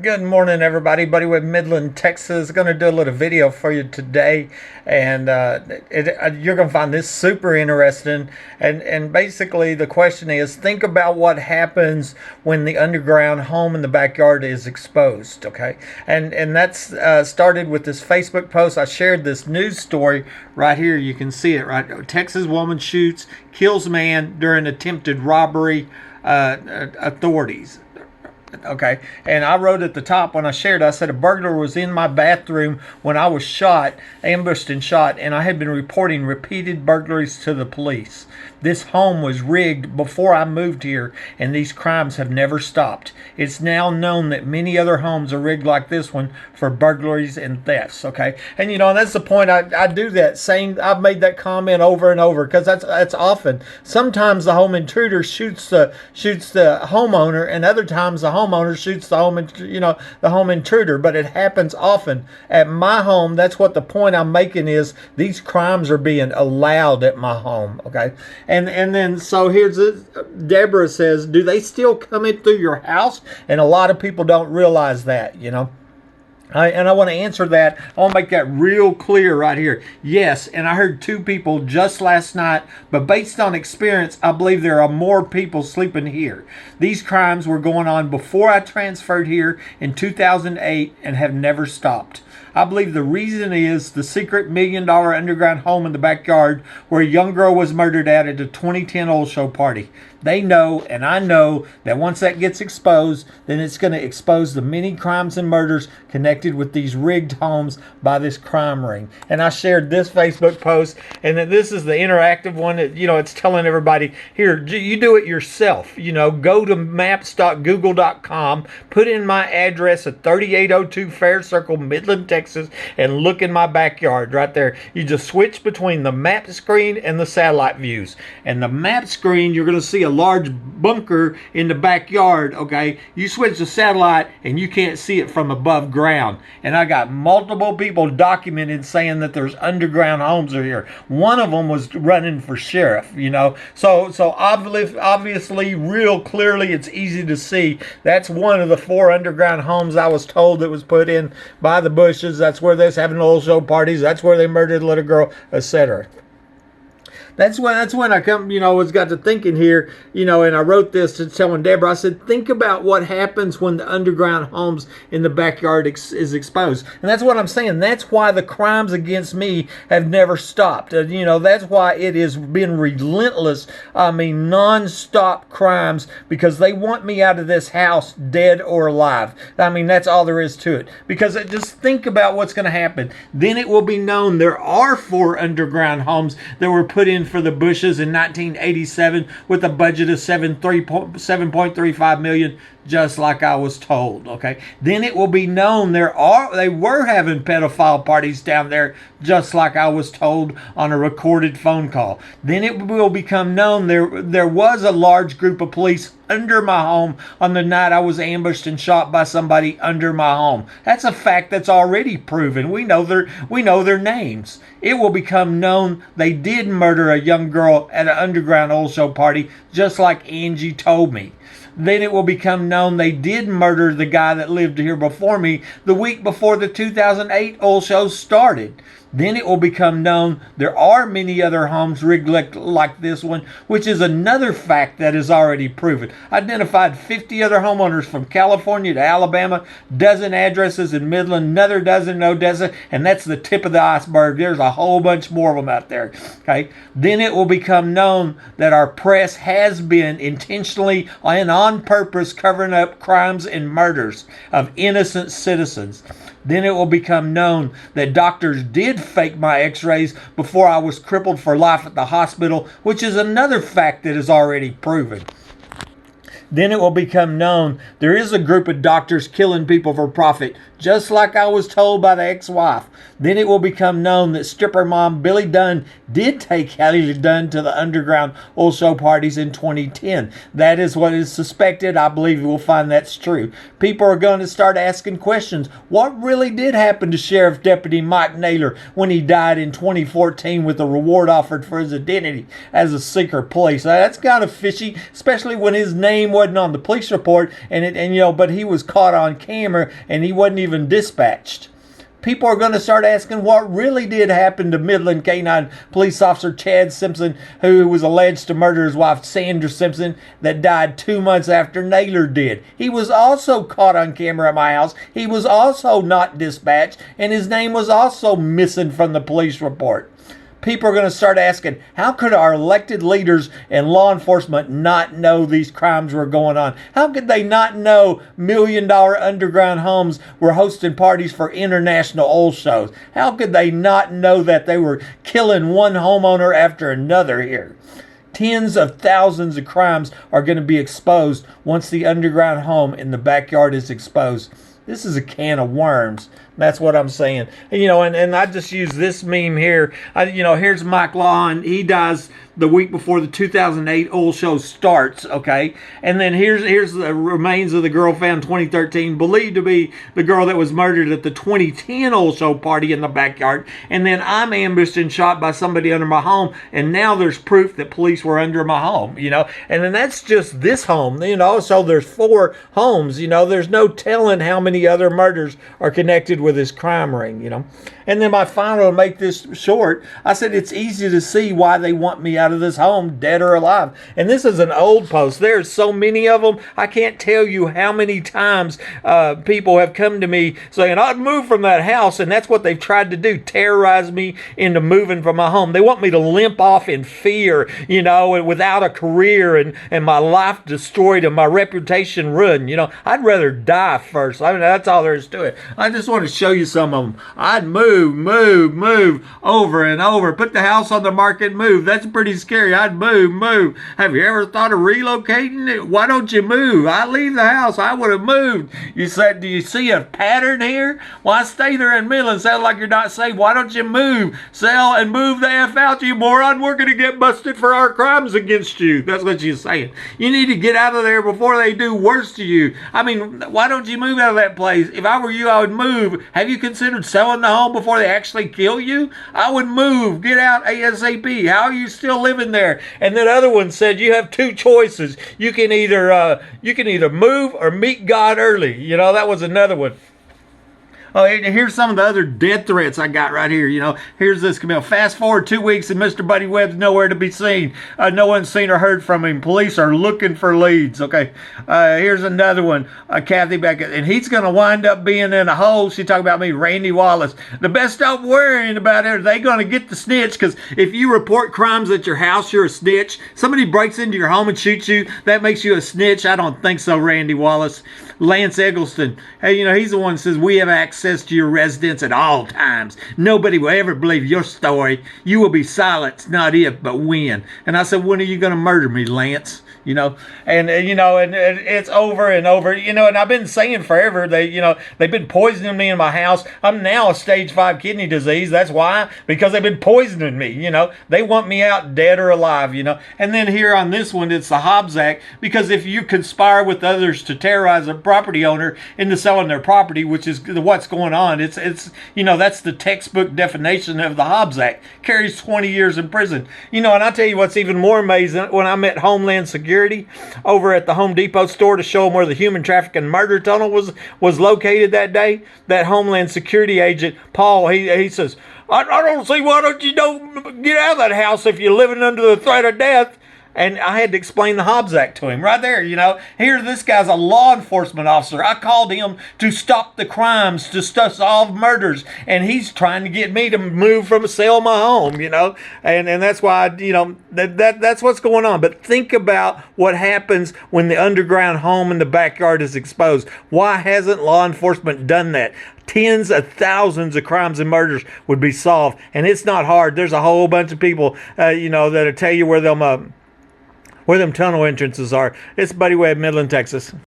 Good morning, everybody. Buddy with Midland, Texas. Going to do a little video for you today, and you're going to find this super interesting. And basically, the question is: think about what happens when the underground home in the backyard is exposed. Okay, and that's started with this Facebook post. I shared this news story right here. You can see it right. Texas woman shoots, kills man during attempted robbery. Authorities. Okay, and I wrote at the top when I shared, I said a burglar was in my bathroom when I was shot, ambushed and shot, and I had been reporting repeated burglaries to the police. This home was rigged before I moved here, and these crimes have never stopped. It's now known that many other homes are rigged like this one for burglaries and thefts. Okay, and that's the point. I do that same. I've made that comment over and over because that's often. Sometimes the home intruder shoots the homeowner, and other times the homeowner shoots the home intruder. But it happens often at my home. That's what the point I'm making is. These crimes are being allowed at my home. Okay, and then so here's this. Deborah says, do they still come in through your house? And a lot of people don't realize that. And I want to answer that. I want to make that real clear right here. Yes, and I heard 2 people just last night, but based on experience, I believe there are more people sleeping here. These crimes were going on before I transferred here in 2008 and have never stopped. I believe the reason is the secret $1 million underground home in the backyard where a young girl was murdered at a 2010 old show party. They know, and I know, that once that gets exposed, then it's going to expose the many crimes and murders connected with these rigged homes by this crime ring. And I shared this Facebook post, and then this is the interactive one that, it's telling everybody, here, you do it yourself. Go to maps.google.com, put in my address at 3802 Fair Circle, Midland, Texas, and look in my backyard right there. You just switch between the map screen and the satellite views. And the map screen, you're going to see a large bunker in the backyard. Okay, you switch the satellite and you can't see it from above ground. And I got multiple people documented saying that there's underground homes are here. One of them was running for sheriff. So obviously, real clearly, it's easy to see that's one of the 4 underground homes I was told that was put in by the Bushes. That's where they're having old show parties. That's where they murdered a little girl, etc. That's when I come, was got to thinking here, and I wrote this to telling Deborah. I said, think about what happens when the underground homes in the backyard is exposed. And that's what I'm saying. That's why the crimes against me have never stopped. That's why it has been relentless. I mean, non-stop crimes because they want me out of this house dead or alive. I mean, that's all there is to it. Because just think about what's going to happen. Then it will be known there are 4 underground homes that were put in for the Bushes in 1987 with a budget of $7.35 million, just like I was told. Okay, then it will be known they were having pedophile parties down there, just like I was told on a recorded phone call. Then it will become known there was a large group of police under my home on the night I was ambushed and shot by somebody under my home. That's a fact that's already proven. We know their names. It will become known they did murder a young girl at an underground old show party, just like Angie told me. Then it will become known they did murder the guy that lived here before me the week before the 2008 old show started. Then it will become known there are many other homes rigged like this one, which is another fact that is already proven. Identified 50 other homeowners from California to Alabama, dozen addresses in Midland, another dozen in Odessa, and that's the tip of the iceberg. There's a whole bunch more of them out there. Okay. Then it will become known that our press has been intentionally and on purpose covering up crimes and murders of innocent citizens. Then it will become known that doctors did fake my x-rays before I was crippled for life at the hospital, which is another fact that is already proven. Then it will become known there is a group of doctors killing people for profit, just like I was told by the ex-wife. Then it will become known that stripper mom Billy Dunn did take Hallie Dunn to the underground old show parties in 2010. That is what is suspected. I believe we'll find that's true. People are going to start asking questions. What really did happen to Sheriff Deputy Mike Naylor when he died in 2014 with a reward offered for his identity as a secret police? That's kind of fishy, especially when his name wasn't wasn't on the police report, but he was caught on camera and he wasn't even dispatched. People are going to start asking what really did happen to Midland K-9 police officer Chad Simpson, who was alleged to murder his wife Sandra Simpson, that died 2 months after Naylor did. He was also caught on camera at my house. He was also not dispatched, and his name was also missing from the police report. People are going to start asking, how could our elected leaders and law enforcement not know these crimes were going on? How could they not know million-dollar underground homes were hosting parties for international oil shows? How could they not know that they were killing one homeowner after another here? Tens of thousands of crimes are going to be exposed once the underground home in the backyard is exposed. This is a can of worms. That's what I'm saying. And I just use this meme here. Here's Mike Law. He dies the week before the 2008 oil show starts, okay? And then here's the remains of the girl found 2013, believed to be the girl that was murdered at the 2010 oil show party in the backyard. And then I'm ambushed and shot by somebody under my home, and now there's proof that police were under my home, And then that's just this home, so there's 4 homes, There's no telling how many other murders are connected with this crime ring, And then my final, to make this short, I said it's easy to see why they want me out of this home, dead or alive. And this is an old post. There's so many of them. I can't tell you how many times people have come to me saying, I'd move from that house. And that's what they've tried to do, terrorize me into moving from my home. They want me to limp off in fear, and without a career and my life destroyed and my reputation ruined. I'd rather die first. That's all there is to it. I just want to show you some of them. I'd move over and over. Put the house on the market, move. That's pretty scary. I'd move. Have you ever thought of relocating? Why don't you move? I leave the house. I would have moved. You said, do you see a pattern here? Well, I stay there in Midland. Sound like you're not safe. Why don't you move? Sell and move the F out, you moron. We're going to get busted for our crimes against you. That's what you're saying. You need to get out of there before they do worse to you. Why don't you move out of that place? If I were you, I would move. Have you considered selling the home before they actually kill you? I would move. Get out ASAP. How are you still living there? And then other one said you have 2 choices. You can either move or meet God early. That was another one. Oh, here's some of the other death threats I got right here. Here's this. Fast forward 2 weeks and Mr. Buddy Webb's nowhere to be seen. No one's seen or heard from him. Police are looking for leads. Okay. Here's another one. Kathy Beckett. And he's going to wind up being in a hole. She talked about me, Randy Wallace. The best stop worrying about it. Are they going to get the snitch? Because if you report crimes at your house, you're a snitch. Somebody breaks into your home and shoots you. That makes you a snitch. I don't think so, Randy Wallace. Lance Eggleston. Hey, he's the one that says we have access to your residence at all times. Nobody will ever believe your story. You will be silenced, not if, but when. And I said, when are you going to murder me, Lance? And it's over and over, and I've been saying forever, they've been poisoning me in my house. I'm now a stage 5 kidney disease. That's why, because they've been poisoning me, they want me out dead or alive, and then here on this one, it's the Hobbs Act, because if you conspire with others to terrorize a property owner into selling their property, which is what's going on, it's that's the textbook definition of the Hobbs Act, carries 20 years in prison, and I'll tell you what's even more amazing. When I met Homeland Security over at the Home Depot store to show them where the human trafficking murder tunnel was located that day, that Homeland Security agent, Paul, he says, I don't see why don't you get out of that house if you're living under the threat of death. And I had to explain the Hobbs Act to him right there, Here, this guy's a law enforcement officer. I called him to stop the crimes, to solve murders. And he's trying to get me to move from sell my home, And that's why, that's what's going on. But think about what happens when the underground home in the backyard is exposed. Why hasn't law enforcement done that? Tens of thousands of crimes and murders would be solved. And it's not hard. There's a whole bunch of people, that'll tell you where them tunnel entrances are. It's Buddy Webb, Midland, Texas.